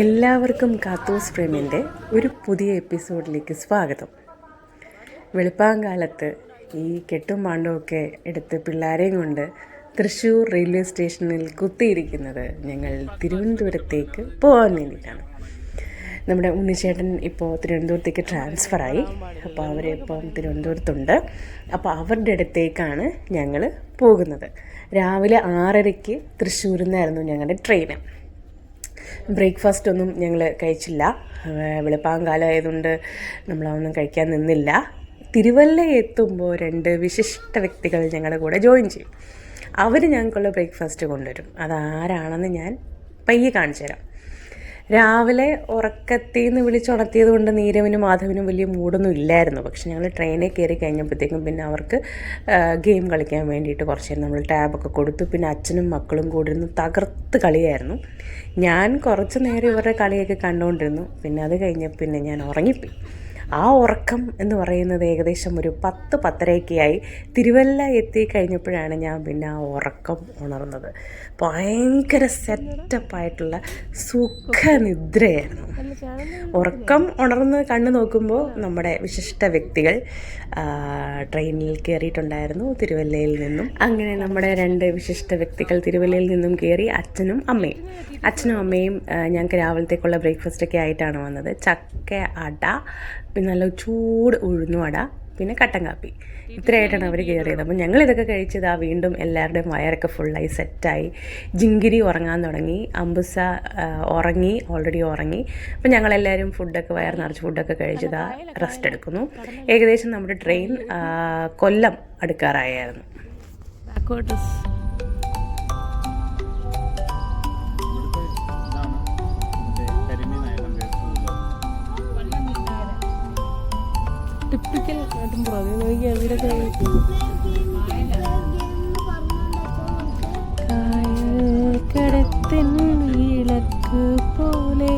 എല്ലാവർക്കും കാത്തൂസ് ഫ്രെയിമിൻ്റെ ഒരു പുതിയ എപ്പിസോഡിലേക്ക് സ്വാഗതം. വെളുപ്പാങ്കാലത്ത് ഈ കെട്ടും പാണ്ടുമൊക്കെ എടുത്ത് പിള്ളേരെയും കൊണ്ട് തൃശ്ശൂർ റെയിൽവേ സ്റ്റേഷനിൽ കുത്തിയിരിക്കുന്നത് ഞങ്ങൾ തിരുവനന്തപുരത്തേക്ക് പോകാൻ വേണ്ടിയിട്ടാണ്. നമ്മുടെ ഉണ്ണിച്ചേട്ടൻ ഇപ്പോൾ തിരുവനന്തപുരത്തേക്ക് ട്രാൻസ്ഫറായി. അപ്പോൾ അവരിപ്പം തിരുവനന്തപുരത്തുണ്ട്. അപ്പോൾ അവരുടെ അടുത്തേക്കാണ് ഞങ്ങൾ പോകുന്നത്. രാവിലെ 6:30 തൃശ്ശൂരിൽ നിന്നായിരുന്നു ഞങ്ങളുടെ ട്രെയിന്. ബ്രേക്ക്ഫാസ്റ്റ് ഒന്നും ഞങ്ങൾ കഴിച്ചില്ല. വെളുപ്പാങ്കാലം ആയതുകൊണ്ട് നമ്മളതൊന്നും കഴിക്കാൻ നിന്നില്ല. തിരുവല്ല എത്തുമ്പോൾ 2 വിശിഷ്ട വ്യക്തികൾ ഞങ്ങളുടെ കൂടെ ജോയിൻ ചെയ്യും. അവർ ഞങ്ങൾക്കുള്ള ബ്രേക്ക്ഫാസ്റ്റ് കൊണ്ടുവരും. അതാരാണെന്ന് ഞാൻ പയ്യെ കാണിച്ചു തരാം. രാവിലെ ഉറക്കത്തിൽ നിന്ന് വിളിച്ചുണർത്തിയത് കൊണ്ട് നീരവിനും മാധവനും വലിയ മൂടൊന്നും ഇല്ലായിരുന്നു. പക്ഷെ ഞങ്ങൾ ട്രെയിനിൽ കയറി കഴിഞ്ഞപ്പോഴത്തേക്കും പിന്നെ അവർക്ക് ഗെയിം കളിക്കാൻ വേണ്ടിയിട്ട് കുറച്ച് നേരം നമ്മൾ ടാബൊക്കെ കൊടുത്തു. പിന്നെ അച്ഛനും മക്കളും കൂടി ഇരുന്ന് തകർത്ത് കളിയായിരുന്നു. ഞാൻ കുറച്ച് നേരം ഇവരുടെ കളിയൊക്കെ കണ്ടുകൊണ്ടിരുന്നു. പിന്നെ അത് കഴിഞ്ഞപ്പോൾ പിന്നെ ഞാൻ ഉറങ്ങിപ്പോയി. ആ ഉറക്കം എന്ന് പറയുന്നത് ഏകദേശം ഒരു 10-10:30 തിരുവല്ല എത്തിക്കഴിഞ്ഞപ്പോഴാണ് ഞാൻ പിന്നെ ആ ഉറക്കം ഉണർന്നത്. ഭയങ്കര സെറ്റപ്പായിട്ടുള്ള സുഖനിദ്രയായിരുന്നു. ഉറക്കം ഉണർന്ന് കണ്ണു നോക്കുമ്പോൾ നമ്മുടെ വിശിഷ്ട വ്യക്തികൾ ട്രെയിനിൽ കയറിയിട്ടുണ്ടായിരുന്നു തിരുവല്ലയിൽ നിന്നും. അങ്ങനെ നമ്മുടെ 2 വിശിഷ്ട വ്യക്തികൾ തിരുവല്ലയിൽ നിന്നും കയറി. അച്ഛനും അമ്മയും ഞങ്ങൾക്ക് രാവിലത്തേക്കുള്ള ബ്രേക്ക്ഫാസ്റ്റൊക്കെ ആയിട്ടാണ് വന്നത്. ചക്ക അട, പിന്നെ നല്ല ചൂട് ഉഴുന്നുവട, പിന്നെ കട്ടൻ കാപ്പി. ഇത്രയായിട്ടാണ് അവർ കയറിയത്. അപ്പോൾ ഞങ്ങളിതൊക്കെ കഴിച്ചതാ വീണ്ടും എല്ലാവരുടെയും വയറൊക്കെ ഫുള്ളായി സെറ്റായി. ജിങ്കിരി ഉറങ്ങാൻ തുടങ്ങി. അമ്പുസ ഓൾറെഡി ഉറങ്ങി. അപ്പോൾ ഞങ്ങളെല്ലാവരും ഫുഡൊക്കെ വയർ നിറച്ച് ഫുഡൊക്കെ കഴിച്ചതാ റെസ്റ്റ് എടുക്കുന്നു. ഏകദേശം നമ്മുടെ ട്രെയിൻ കൊല്ലം അടുക്കാറായിരുന്നു. ടിപ്പിക്കൽ അവിടെ കടത്തിൻ വിളക്ക് പോലെ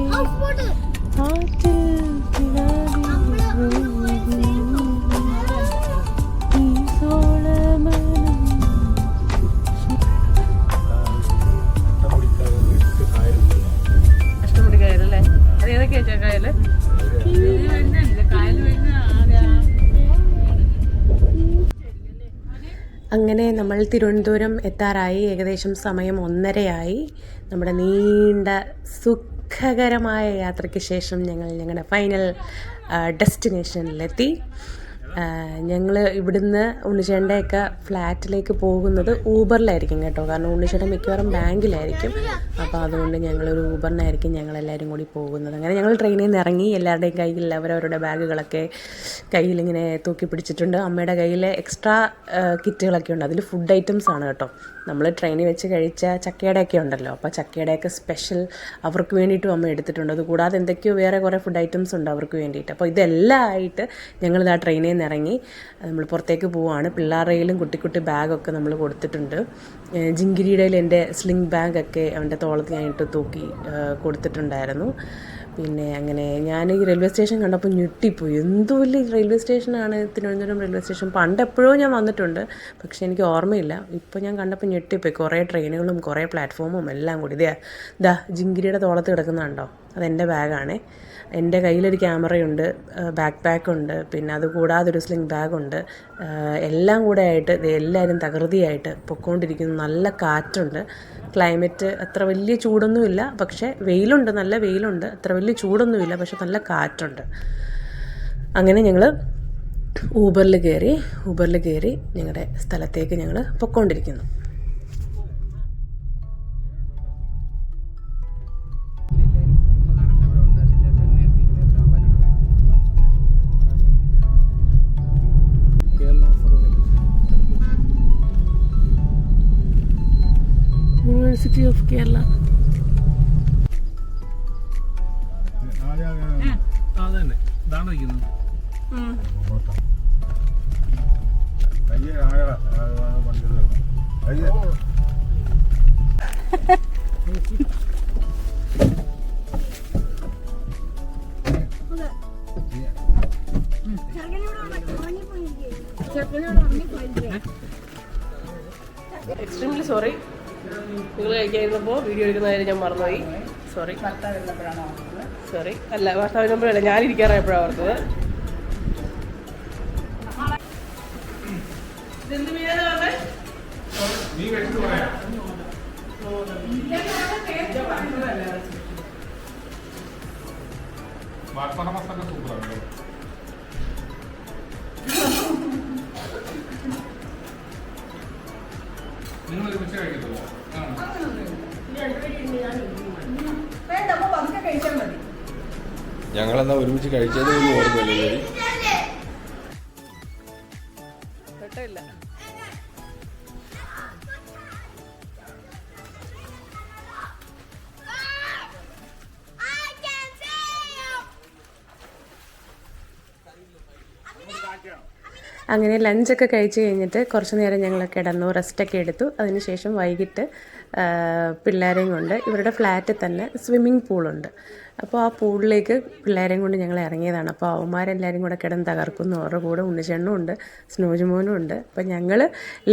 അഷ്ടമുടി കായലല്ലേ? അത് ഏതൊക്കെയാ കായല്? അങ്ങനെ നമ്മൾ തിരുവനന്തപുരം എത്താറായി. ഏകദേശം സമയം 1:30. നമ്മുടെ നീണ്ട സുഖകരമായ യാത്രയ്ക്ക് ശേഷം ഞങ്ങൾ ഞങ്ങളുടെ ഫൈനൽ ഡെസ്റ്റിനേഷനിലെത്തി. ഞങ്ങൾ ഇവിടുന്ന് ഉണ്ണിച്ചേട്ടൻ്റെയൊക്കെ ഫ്ലാറ്റിലേക്ക് പോകുന്നത് ഊബറിലായിരിക്കും കേട്ടോ. കാരണം ഉണ്ണിച്ചേട്ടൻ മിക്കവാറും ബാങ്കിലായിരിക്കും. അപ്പോൾ അതുകൊണ്ട് ഞങ്ങളൊരു ഊബറിനായിരിക്കും ഞങ്ങളെല്ലാവരും കൂടി പോകുന്നത്. അങ്ങനെ ഞങ്ങൾ ട്രെയിനിൽ നിന്ന് ഇറങ്ങി. എല്ലാവരുടെയും കയ്യിൽ അവരവരുടെ ബാഗുകളൊക്കെ കയ്യിലിങ്ങനെ തൂക്കി പിടിച്ചിട്ടുണ്ട്. അമ്മയുടെ കയ്യിൽ എക്സ്ട്രാ കിറ്റുകളൊക്കെ ഉണ്ട്. അതിൽ ഫുഡ് ഐറ്റംസ് ആണ് കേട്ടോ. നമ്മൾ ട്രെയിനിൽ വെച്ച് കഴിച്ച ചക്കയുടെയൊക്കെ ഉണ്ടല്ലോ. അപ്പോൾ ചക്കയുടെയൊക്കെ സ്പെഷ്യൽ അവർക്ക് വേണ്ടിയിട്ടും അമ്മ എടുത്തിട്ടുണ്ട്. അതുകൂടാതെ എന്തൊക്കെയോ വേറെ കുറേ ഫുഡ് ഐറ്റംസ് ഉണ്ട് അവർക്ക് വേണ്ടിയിട്ട്. അപ്പോൾ ഇതെല്ലാം ആയിട്ട് ഞങ്ങളിത് ആ ട്രെയിനിൽ നിന്ന് ഇറങ്ങി നമ്മൾ പുറത്തേക്ക് പോവുകയാണ്. പിള്ളേരുടെയിലും കുട്ടി ബാഗൊക്കെ നമ്മൾ കൊടുത്തിട്ടുണ്ട്. ജിങ്കിരിയുടെ എൻ്റെ സ്ലിംഗ് ബാഗൊക്കെ അവൻ്റെ തോളത്ത് ഞാനിട്ട് തൂക്കി കൊടുത്തിട്ടുണ്ടായിരുന്നു. പിന്നെ അങ്ങനെ ഞാൻ ഈ റെയിൽവേ സ്റ്റേഷൻ കണ്ടപ്പോൾ ഞെട്ടിപ്പോയി. എന്തോ വലിയ റെയിൽവേ സ്റ്റേഷനാണ് തിരുവനന്തപുരം റെയിൽവേ സ്റ്റേഷൻ. പണ്ട് എപ്പോഴോ ഞാൻ വന്നിട്ടുണ്ട്, പക്ഷേ എനിക്ക് ഓർമ്മയില്ല. ഇപ്പോൾ ഞാൻ കണ്ടപ്പോൾ ഞെട്ടിപ്പോയി. കുറേ ട്രെയിനുകളും കുറേ പ്ലാറ്റ്ഫോമും എല്ലാം കൂടി. ദാ ജിങ്കിരിയുടെ തോളത്ത് കിടക്കുന്നുണ്ടോ? അതെൻ്റെ ബാഗാണേ. എൻ്റെ കയ്യിലൊരു ക്യാമറയുണ്ട്, ബാക്ക് പാക്കുണ്ട്, പിന്നെ അതുകൂടാതെ ഒരു സ്ലിംഗ് ബാഗുണ്ട്. എല്ലാം കൂടെ ആയിട്ട് എല്ലാവരും തകൃതിയായിട്ട് പൊയ്ക്കൊണ്ടിരിക്കുന്നു. നല്ല കാറ്റുണ്ട്. ക്ലൈമറ്റ് അത്ര വലിയ ചൂടൊന്നുമില്ല, പക്ഷേ വെയിലുണ്ട്, നല്ല വെയിലുണ്ട്. അത്ര വലിയ ചൂടൊന്നുമില്ല, പക്ഷെ നല്ല കാറ്റുണ്ട്. അങ്ങനെ ഞങ്ങൾ ഊബറിൽ കയറി ഞങ്ങളുടെ സ്ഥലത്തേക്ക് ഞങ്ങൾ പൊയ്ക്കൊണ്ടിരിക്കുന്നു. University of Kerala. Extremely sorry. നിങ്ങൾ കഴിക്കാതിരുന്നപ്പോൾ വീഡിയോ എടുക്കുന്ന കാര്യം ഞാൻ മറന്നുപോയി. സോറി. അല്ല, ഭർത്താവ് വരുമ്പോഴല്ല, ഞാനിരിക്കാറായപ്പോഴാണ് ഓർത്തത്. ഞങ്ങളെന്നാ ഒരുമിച്ച് കഴിച്ചതൊന്നും ഓർമ്മയില്ല. കേട്ടില്ല. അങ്ങനെ ലഞ്ചൊക്കെ കഴിച്ച് കഴിഞ്ഞിട്ട് കുറച്ച് നേരം ഞങ്ങൾ കിടന്നു, റെസ്റ്റൊക്കെ എടുത്തു. അതിനുശേഷം വൈകിട്ട് പിള്ളേരെയും കൊണ്ട് ഇവരുടെ ഫ്ലാറ്റിൽ തന്നെ സ്വിമ്മിംഗ് പൂളുണ്ട്. അപ്പോൾ ആ പൂളിലേക്ക് പിള്ളേരെയും കൊണ്ട് ഞങ്ങൾ ഇറങ്ങിയതാണ്. അപ്പോൾ അവന്മാരെല്ലാവരും കൂടെ കിടന്ന് തകർക്കുന്നു. അവരുടെ കൂടെ ഉണ്ണിച്ചെണ്ണും ഉണ്ട്, സ്നോജുമോനും ഉണ്ട്. അപ്പോൾ ഞങ്ങൾ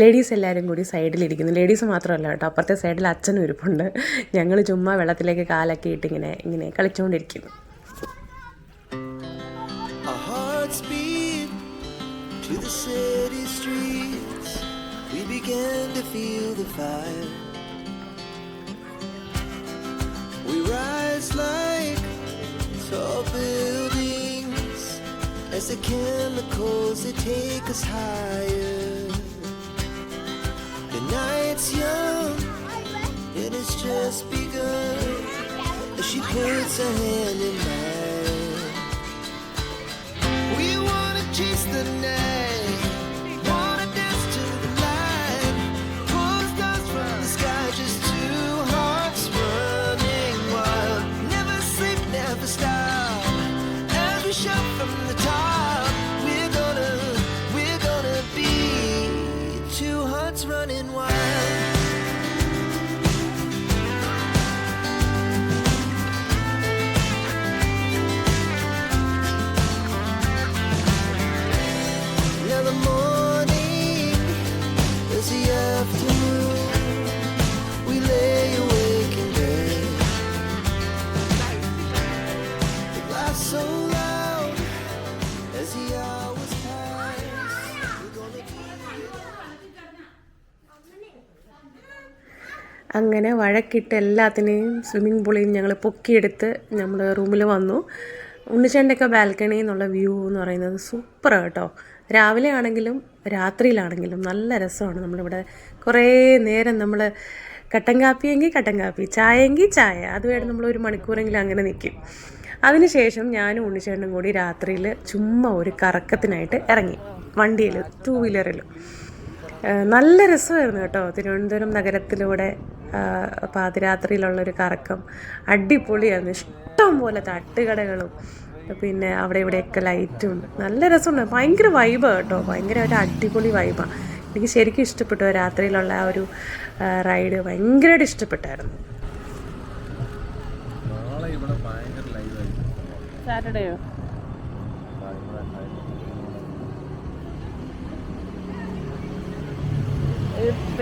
ലേഡീസ് എല്ലാവരും കൂടി സൈഡിലിരിക്കുന്നു. ലേഡീസ് മാത്രമല്ല കേട്ടോ, അപ്പുറത്തെ സൈഡിൽ അച്ഛനും ഇരിപ്പുണ്ട്. ഞങ്ങൾ ചുമ്മാ വെള്ളത്തിലേക്ക് കാലൊക്കെ ഇട്ട് ഇങ്ങനെ കളിച്ചുകൊണ്ടിരിക്കുന്നു. To the city streets, we began to feel the fire. We rise like tall buildings as the chemicals they take us higher. The night's young and it's just begun as she puts her hand in mine. We wanna chase the night. From the top, we're gonna be two hearts running wild. Now the morning is the afternoon. We lay awake in bed. The glass so loud as the hours pass. We're gonna keep അങ്ങനെ വഴക്കിട്ട് എല്ലാത്തിനെയും swimming പൂളിൽ ഞങ്ങൾ പൊക്കിയെടുത്ത് നമ്മൾ റൂമിൽ വന്നു. ഉണ്ണിച്ചേട്ടൻ്റെയൊക്കെ ബാൽക്കണിയിൽ നിന്നുള്ള view എന്ന് പറയുന്നത് സൂപ്പർ കേട്ടോ. രാവിലെ ആണെങ്കിലും രാത്രിയിലാണെങ്കിലും നല്ല രസമാണ്. നമ്മളിവിടെ കുറേ നേരം നമ്മൾ കട്ടൻ കാപ്പിയെങ്കിൽ കട്ടൻ കാപ്പി, ചായയെങ്കിൽ ചായ, അതുമായിട്ട് നമ്മൾ 1 മണിക്കൂറെങ്കിലും അങ്ങനെ നിൽക്കും. അതിനുശേഷം ഞാനും ഉണ്ണിച്ചേട്ടനും കൂടി രാത്രിയിൽ ചുമ്മാ ഒരു കറക്കത്തിനായിട്ട് ഇറങ്ങി, വണ്ടിയിൽ 2 വീലറിൽ. നല്ല രസമായിരുന്നു കേട്ടോ. തിരുവനന്തപുരം നഗരത്തിലൂടെ പാതിരാത്രിയിലുള്ളൊരു കറക്കം അടിപൊളിയായിരുന്നു. ഇഷ്ടം പോലെ തട്ടുകടകളും പിന്നെ അവിടെ ഇവിടെയൊക്കെ ലൈറ്റും നല്ല രസമുണ്ട്. ഭയങ്കര വൈബാണ് കേട്ടോ, ഭയങ്കര ഒരു അടിപൊളി വൈബാണ്. എനിക്ക് ശരിക്കും ഇഷ്ടപ്പെട്ടു. രാത്രിയിലുള്ള ആ ഒരു റൈഡ് ഭയങ്കരമായിട്ട് ഇഷ്ടപ്പെട്ടായിരുന്നു. സാറ്റർഡേയോ?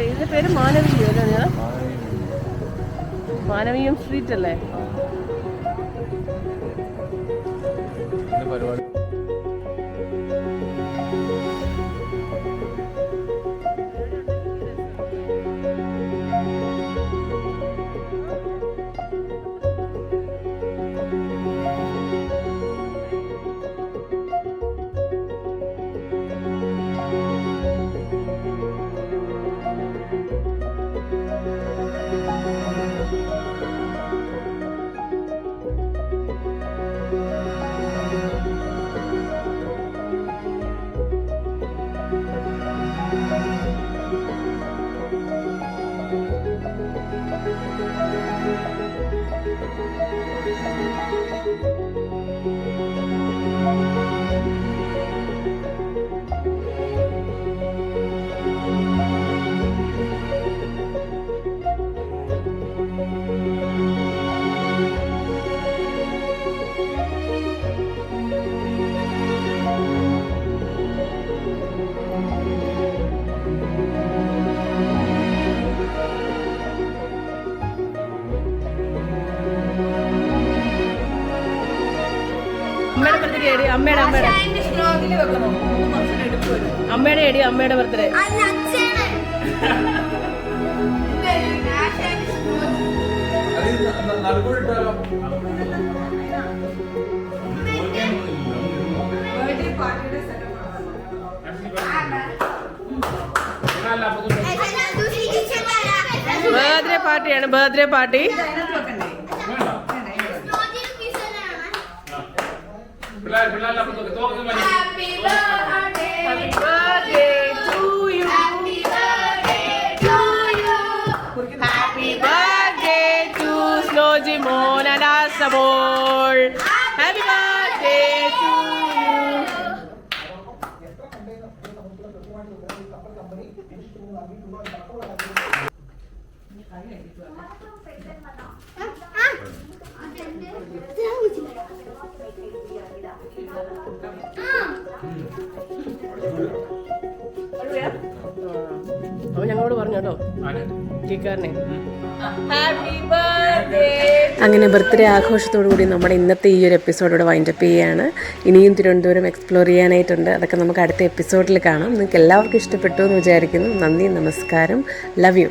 ഇതിന്റെ പേര് മാനവീയം അല്ലേ? മാനവീയം സ്ട്രീറ്റ് അല്ലേ? പരിപാടി എടി അമ്മയുടെ birthday birthday party Happy birthday to Sloji Monana Sabol. Happy birthday to you. അവൻ ഞങ്ങളോട് പറഞ്ഞു കേട്ടോ കേക്കാരനെ ഹാപ്പി ബർത്ത്ഡേ. അങ്ങനെ ബർത്ത്ഡേ ആഘോഷത്തോടു കൂടി നമ്മുടെ ഇന്നത്തെ ഈ ഒരു എപ്പിസോഡോടെ വൈൻഡപ്പ് ചെയ്യുകയാണ്. ഇനിയും തിരുവനന്തപുരം എക്സ്പ്ലോർ ചെയ്യാനായിട്ടുണ്ട്. അതൊക്കെ നമുക്ക് അടുത്ത എപ്പിസോഡിൽ കാണാം. നിങ്ങൾക്ക് എല്ലാവർക്കും ഇഷ്ടപ്പെട്ടു എന്ന് വിചാരിക്കുന്നു. നന്ദി, നമസ്കാരം, ലവ് യു.